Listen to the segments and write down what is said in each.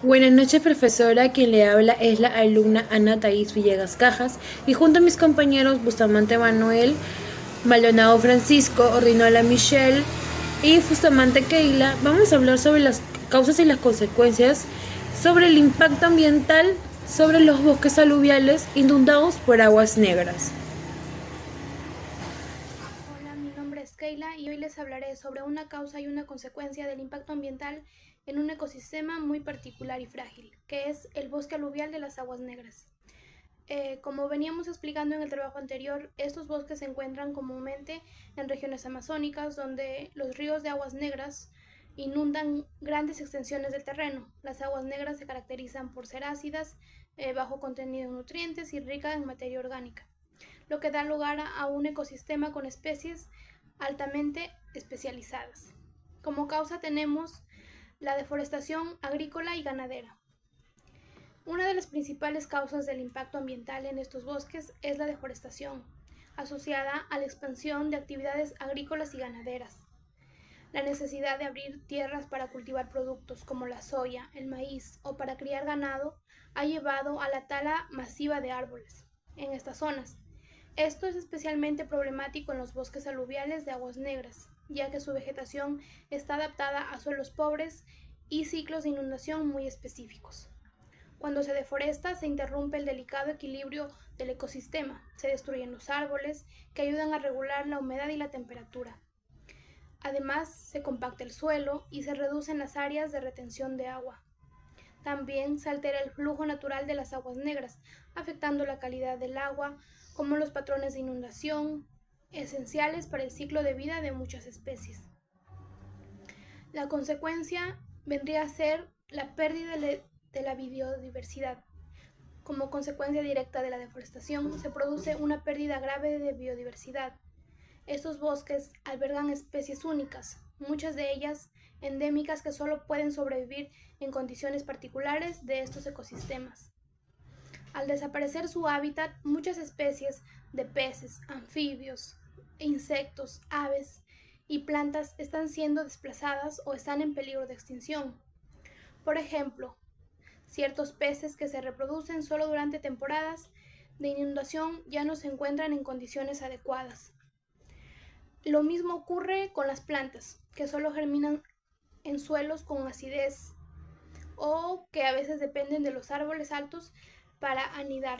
Buenas noches, profesora. Quien le habla es la alumna Ana Thaís Villegas Cajas y junto a mis compañeros Bustamante Manuel, Maldonado Francisco, Ordinola Michelle y Bustamante Keila vamos a hablar sobre las causas y las consecuencias sobre el impacto ambiental sobre los bosques aluviales inundados por aguas negras. Hola, mi nombre es Keila y hoy les hablaré sobre una causa y una consecuencia del impacto ambiental en un ecosistema muy particular y frágil, que es el bosque aluvial de las aguas negras. Como veníamos explicando en el trabajo anterior, estos bosques se encuentran comúnmente en regiones amazónicas donde los ríos de aguas negras inundan grandes extensiones del terreno. Las aguas negras se caracterizan por ser ácidas, bajo contenido en nutrientes y rica en materia orgánica, lo que da lugar a un ecosistema con especies altamente especializadas. Como causa tenemos la deforestación agrícola y ganadera. Una de las principales causas del impacto ambiental en estos bosques es la deforestación, asociada a la expansión de actividades agrícolas y ganaderas. La necesidad de abrir tierras para cultivar productos como la soya, el maíz o para criar ganado ha llevado a la tala masiva de árboles en estas zonas. Esto es especialmente problemático en los bosques aluviales de aguas negras, ya que su vegetación está adaptada a suelos pobres y ciclos de inundación muy específicos. Cuando se deforesta, se interrumpe el delicado equilibrio del ecosistema, se destruyen los árboles que ayudan a regular la humedad y la temperatura. Además, se compacta el suelo y se reducen las áreas de retención de agua. También se altera el flujo natural de las aguas negras, afectando la calidad del agua, como los patrones de inundación, esenciales para el ciclo de vida de muchas especies. La consecuencia vendría a ser la pérdida de la biodiversidad. Como consecuencia directa de la deforestación, se produce una pérdida grave de biodiversidad. Estos bosques albergan especies únicas, muchas de ellas endémicas que solo pueden sobrevivir en condiciones particulares de estos ecosistemas. Al desaparecer su hábitat, muchas especies de peces, anfibios, insectos, aves y plantas están siendo desplazadas o están en peligro de extinción. Por ejemplo, ciertos peces que se reproducen solo durante temporadas de inundación ya no se encuentran en condiciones adecuadas. Lo mismo ocurre con las plantas, que solo germinan en suelos con acidez o que a veces dependen de los árboles altos para anidar.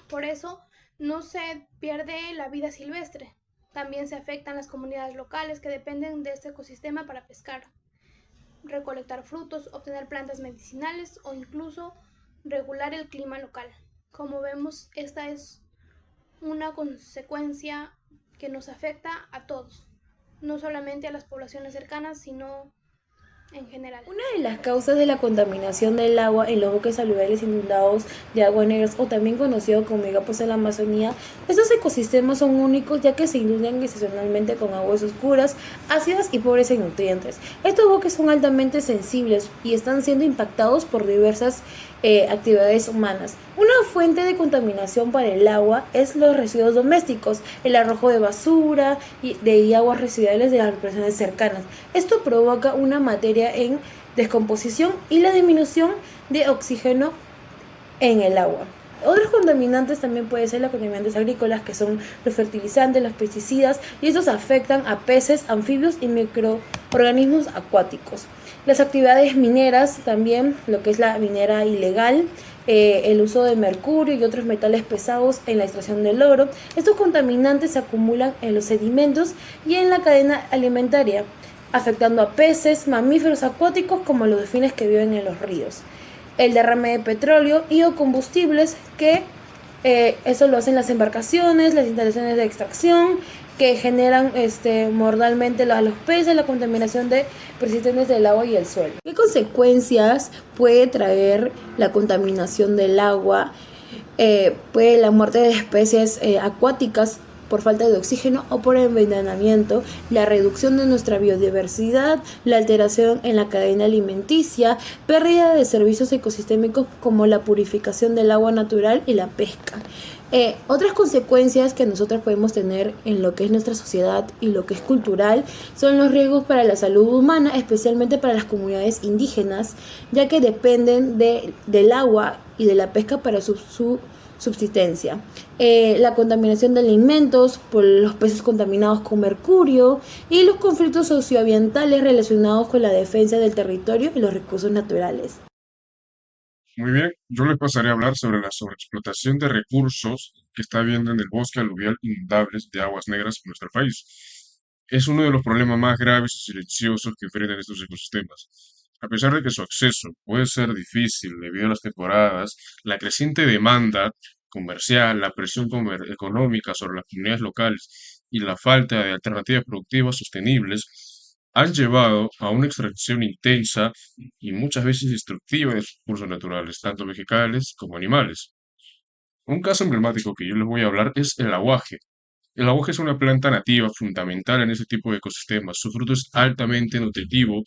Por eso no se pierde la vida silvestre. También se afectan las comunidades locales que dependen de este ecosistema para pescar, recolectar frutos, obtener plantas medicinales o incluso regular el clima local. Como vemos, esta es una consecuencia que nos afecta a todos, no solamente a las poblaciones cercanas, sino en general. Una de las causas de la contaminación del agua en los bosques aluviales inundados de aguas negras o también conocido como megapos en la Amazonía, estos ecosistemas son únicos ya que se inundan estacionalmente con aguas oscuras, ácidas y pobres en nutrientes. Estos bosques son altamente sensibles y están siendo impactados por diversas actividades humanas. Una fuente de contaminación para el agua es los residuos domésticos, el arrojo de basura y aguas residuales de las personas cercanas. Esto provoca una materia en descomposición y la disminución de oxígeno en el agua. Otros contaminantes también pueden ser los contaminantes agrícolas, que son los fertilizantes, los pesticidas, y estos afectan a peces, anfibios y microorganismos acuáticos. Las actividades mineras también, lo que es la minera ilegal, el uso de mercurio y otros metales pesados en la extracción del oro. Estos contaminantes se acumulan en los sedimentos y en la cadena alimentaria, afectando a peces, mamíferos acuáticos como los delfines que viven en los ríos. El derrame de petróleo y o combustibles que eso lo hacen las embarcaciones, las instalaciones de extracción que generan mortalmente a los peces, la contaminación de persistentes del agua y el suelo. ¿Qué consecuencias puede traer la contaminación del agua? Puede la muerte de especies acuáticas por falta de oxígeno o por envenenamiento, la reducción de nuestra biodiversidad, la alteración en la cadena alimenticia, pérdida de servicios ecosistémicos como la purificación del agua natural y la pesca. Otras consecuencias que nosotros podemos tener en lo que es nuestra sociedad y lo que es cultural son los riesgos para la salud humana, especialmente para las comunidades indígenas, ya que dependen del agua y de la pesca para su subsistencia. La contaminación de alimentos por los peces contaminados con mercurio y los conflictos socioambientales relacionados con la defensa del territorio y los recursos naturales. Muy bien, yo les pasaré a hablar sobre la sobreexplotación de recursos que está habiendo en el bosque aluvial inundables de aguas negras en nuestro país. Es uno de los problemas más graves y silenciosos que enfrentan estos ecosistemas. A pesar de que su acceso puede ser difícil debido a las temporadas, la creciente demanda comercial, la presión económica sobre las comunidades locales y la falta de alternativas productivas sostenibles han llevado a una extracción intensa y muchas veces destructiva de sus recursos naturales, tanto vegetales como animales. Un caso emblemático que yo les voy a hablar es el aguaje. El aguaje es una planta nativa fundamental en ese tipo de ecosistemas. Su fruto es altamente nutritivo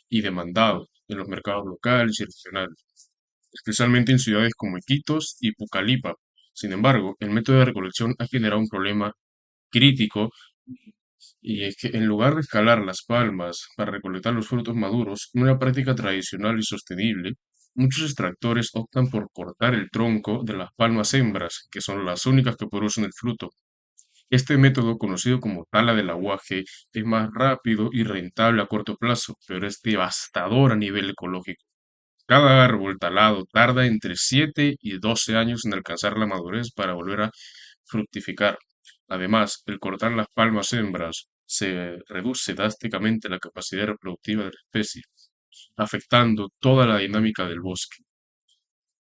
y demandado en los mercados locales y regionales, especialmente en ciudades como Iquitos y Pucallpa. Sin embargo, el método de recolección ha generado un problema crítico y es que en lugar de escalar las palmas para recolectar los frutos maduros, una práctica tradicional y sostenible, muchos extractores optan por cortar el tronco de las palmas hembras, que son las únicas que producen el fruto. Este método, conocido como tala del aguaje, es más rápido y rentable a corto plazo, pero es devastador a nivel ecológico. Cada árbol talado tarda entre 7 y 12 años en alcanzar la madurez para volver a fructificar. Además, el cortar las palmas hembras se reduce drásticamente la capacidad reproductiva de la especie, afectando toda la dinámica del bosque.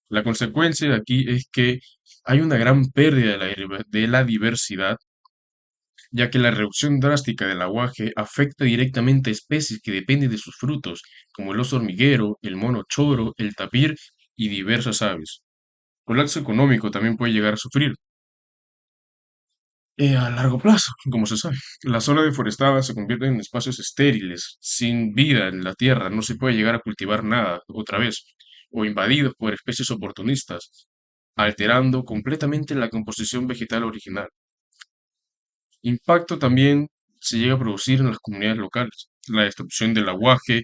La consecuencia de aquí es que hay una gran pérdida de la diversidad, ya que la reducción drástica del aguaje afecta directamente a especies que dependen de sus frutos, como el oso hormiguero, el mono choro, el tapir y diversas aves. Colapso económico también puede llegar a sufrir. A largo plazo, como se sabe, las zonas deforestadas se convierten en espacios estériles, sin vida en la tierra, no se puede llegar a cultivar nada otra vez, o invadidos por especies oportunistas, alterando completamente la composición vegetal original. Impacto también se llega a producir en las comunidades locales. La destrucción del aguaje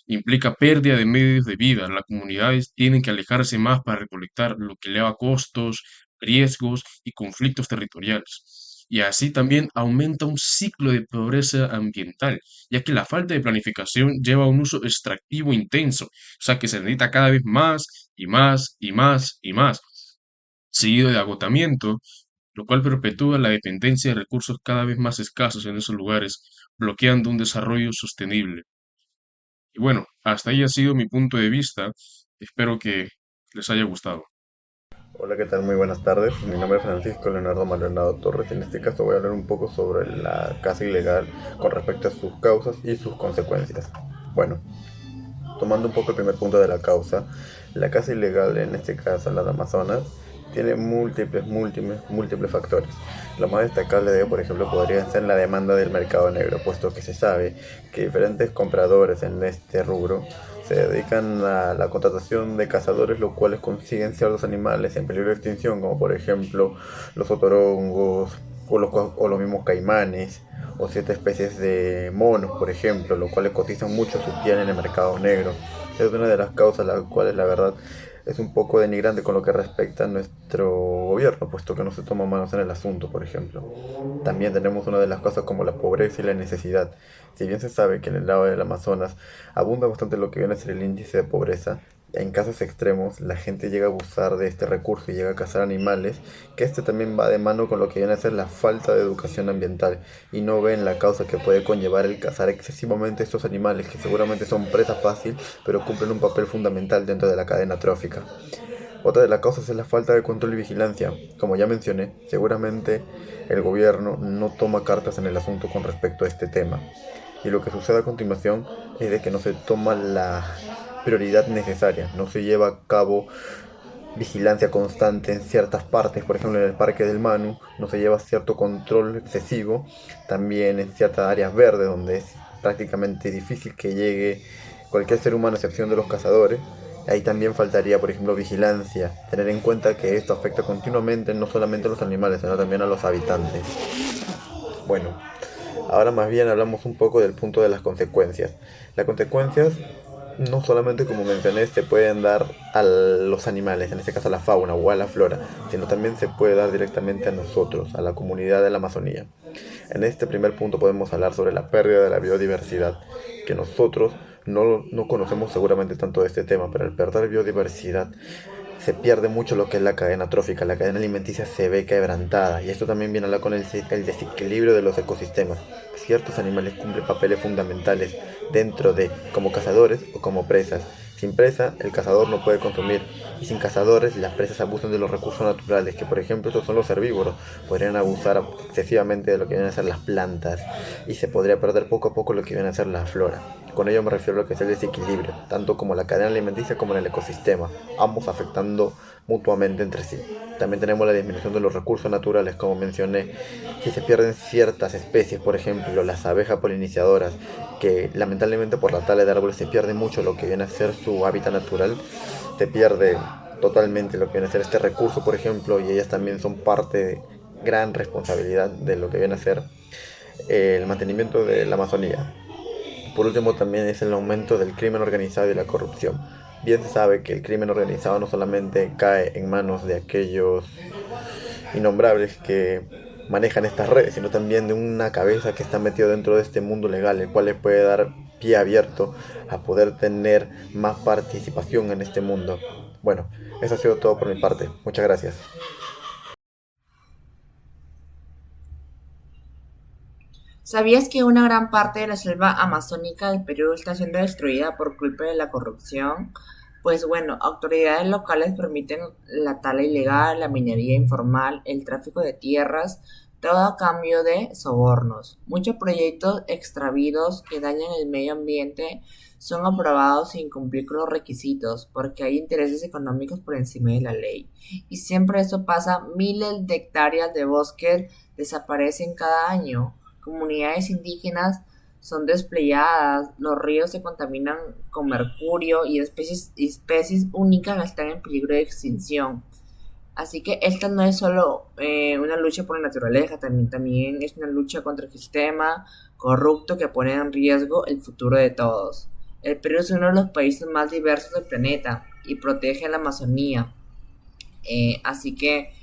implica pérdida de medios de vida. Las comunidades tienen que alejarse más para recolectar, lo que eleva costos, riesgos y conflictos territoriales. Y así también aumenta un ciclo de pobreza ambiental, ya que la falta de planificación lleva a un uso extractivo intenso, o sea que se necesita cada vez más y más y más y más, seguido de agotamiento, lo cual perpetúa la dependencia de recursos cada vez más escasos en esos lugares, bloqueando un desarrollo sostenible. Y bueno, hasta ahí ha sido mi punto de vista. Espero que les haya gustado. Hola, ¿qué tal? Muy buenas tardes. Mi nombre es Francisco Leonardo Maldonado Torres. En este caso voy a hablar un poco sobre la caza ilegal con respecto a sus causas y sus consecuencias. Bueno, tomando un poco el primer punto de la causa, la caza ilegal, en este caso en las Amazonas, tiene múltiples factores. Lo más destacable de ello, por ejemplo, podría ser la demanda del mercado negro, puesto que se sabe que diferentes compradores en este rubro se dedican a la contratación de cazadores, los cuales consiguen ciertos animales en peligro de extinción, como por ejemplo los otorongos o los mismos caimanes, o ciertas especies de monos, por ejemplo, los cuales cotizan mucho su piel en el mercado negro. Es una de las causas las cuales la verdad es un poco denigrante con lo que respecta a nuestro gobierno, puesto que no se toma manos en el asunto, por ejemplo. También tenemos una de las cosas como la pobreza y la necesidad. Si bien se sabe que en el lado del Amazonas abunda bastante lo que viene a ser el índice de pobreza, en casos extremos la gente llega a abusar de este recurso y llega a cazar animales, que este también va de mano con lo que viene a ser la falta de educación ambiental y no ven la causa que puede conllevar el cazar excesivamente estos animales que seguramente son presa fácil, pero cumplen un papel fundamental dentro de la cadena trófica. Otra de las causas es la falta de control y vigilancia. Como ya mencioné, seguramente el gobierno no toma cartas en el asunto con respecto a este tema. Y lo que sucede a continuación es de que no se toma la prioridad necesaria, no se lleva a cabo vigilancia constante en ciertas partes, por ejemplo en el Parque del Manu no se lleva cierto control excesivo, también en ciertas áreas verdes donde es prácticamente difícil que llegue cualquier ser humano a excepción de los cazadores. Ahí también faltaría, por ejemplo, vigilancia, tener en cuenta que esto afecta continuamente no solamente a los animales, sino también a los habitantes. Bueno, ahora más bien hablamos un poco del punto de las consecuencias. Las consecuencias no solamente, como mencioné, se pueden dar a los animales, en este caso a la fauna o a la flora, sino también se puede dar directamente a nosotros, a la comunidad de la Amazonía. En este primer punto podemos hablar sobre la pérdida de la biodiversidad, que nosotros no conocemos seguramente tanto de este tema, pero al perder biodiversidad se pierde mucho lo que es la cadena trófica, la cadena alimenticia se ve quebrantada y esto también viene a hablar con el desequilibrio de los ecosistemas. Ciertos animales cumplen papeles fundamentales dentro de como cazadores o como presas. Sin presa, el cazador no puede consumir y sin cazadores, las presas abusan de los recursos naturales, que por ejemplo estos son los herbívoros, podrían abusar excesivamente de lo que vienen a ser las plantas y se podría perder poco a poco lo que viene a ser la flora. Con ello me refiero a lo que es el desequilibrio, tanto como la cadena alimenticia como en el ecosistema, ambos afectando mutuamente entre sí. También tenemos la disminución de los recursos naturales, como mencioné, si se pierden ciertas especies, por ejemplo las abejas poliniciadoras, que lamentablemente por la tala de árboles se pierde mucho lo que viene a ser su hábitat natural, se pierde totalmente lo que viene a ser este recurso, por ejemplo, y ellas también son parte de gran responsabilidad de lo que viene a ser el mantenimiento de la Amazonía. Por último, también es el aumento del crimen organizado y la corrupción. Bien se sabe que el crimen organizado no solamente cae en manos de aquellos innombrables que manejan estas redes, sino también de una cabeza que está metido dentro de este mundo legal, el cual le puede dar pie abierto a poder tener más participación en este mundo. Bueno, eso ha sido todo por mi parte. Muchas gracias. ¿Sabías que una gran parte de la selva amazónica del Perú está siendo destruida por culpa de la corrupción? Pues bueno, autoridades locales permiten la tala ilegal, la minería informal, el tráfico de tierras, todo a cambio de sobornos. Muchos proyectos extravíos que dañan el medio ambiente son aprobados sin cumplir con los requisitos, porque hay intereses económicos por encima de la ley. Y siempre eso pasa, miles de hectáreas de bosques desaparecen cada año. Comunidades indígenas son desplegadas, los ríos se contaminan con mercurio y especies únicas están en peligro de extinción. Así que esta no es solo una lucha por la naturaleza, también es una lucha contra el sistema corrupto que pone en riesgo el futuro de todos. El Perú es uno de los países más diversos del planeta y protege la Amazonía. Así que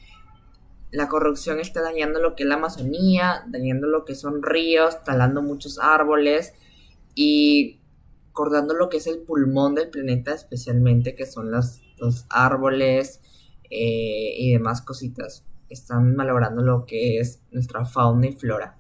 la corrupción está dañando lo que es la Amazonía, dañando lo que son ríos, talando muchos árboles y cortando lo que es el pulmón del planeta, especialmente que son los árboles y demás cositas. Están malogrando lo que es nuestra fauna y flora.